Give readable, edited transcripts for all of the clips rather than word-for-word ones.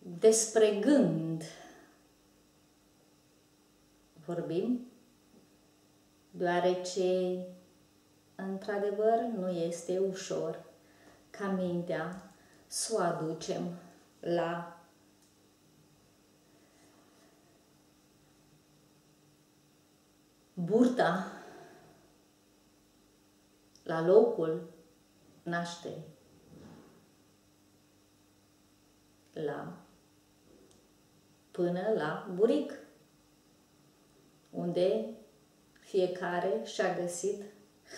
Despre gând vorbim, deoarece, într-adevăr, nu este ușor ca mintea să o aducem la burta, la locul nașterii, până la buric, unde fiecare și-a găsit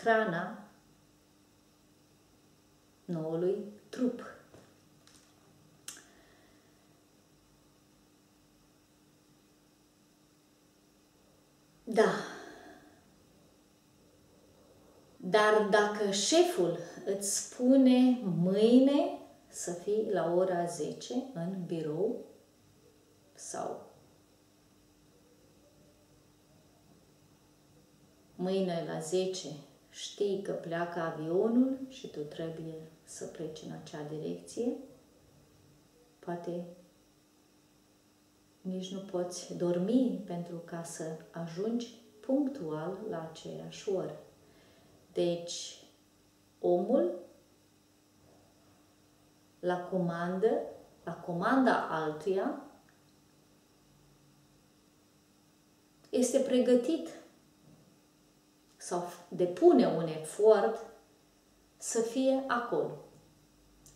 hrana noului trup. Da. Dar dacă șeful îți spune mâine să fii la ora 10 în birou sau mâine la 10 știi că pleacă avionul și tu trebuie să pleci în acea direcție, poate nici nu poți dormi pentru ca să ajungi punctual la aceeași oră. Deci, omul la comanda altuia este pregătit sau depune un efort să fie acolo.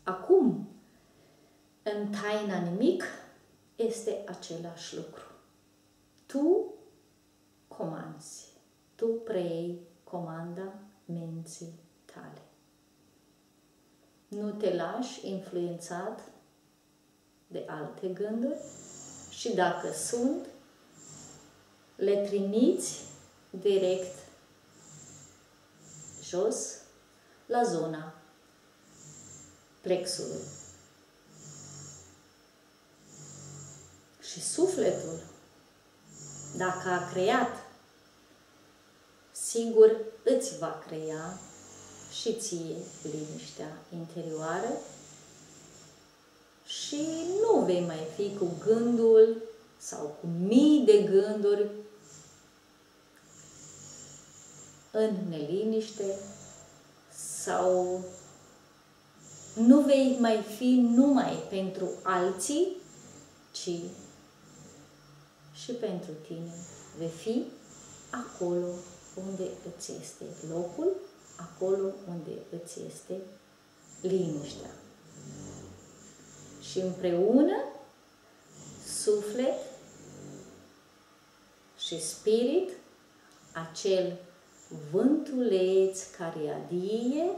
Acum, în taina nimic, este același lucru. Tu comanzi, tu preiei comanda minții tale. Nu te lași influențat de alte gânduri și dacă sunt, le trimiți direct jos la zona plexului. Și sufletul, dacă a creat, sigur îți va crea și ție liniștea interioară și nu vei mai fi cu gândul sau cu mii de gânduri în neliniște sau nu vei mai fi numai pentru alții, ci și pentru tine. Vei fi acolo unde îți este locul, acolo unde îți este liniștea. Și împreună, suflet și spirit, acel vântuleț care adie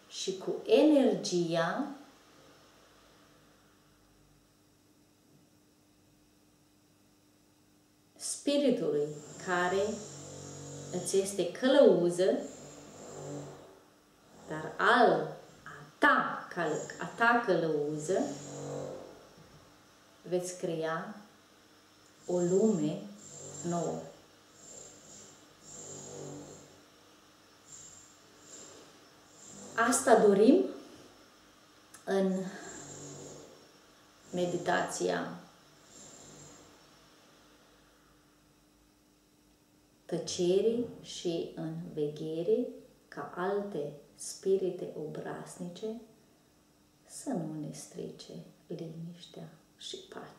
și cu energia spiritului care îți este călăuză, dar a ta călăuză, veți crea o lume nouă. Asta dorim în meditația tăcerii și în veghere, ca alte spirite obraznice să nu ne strice liniștea și pacea.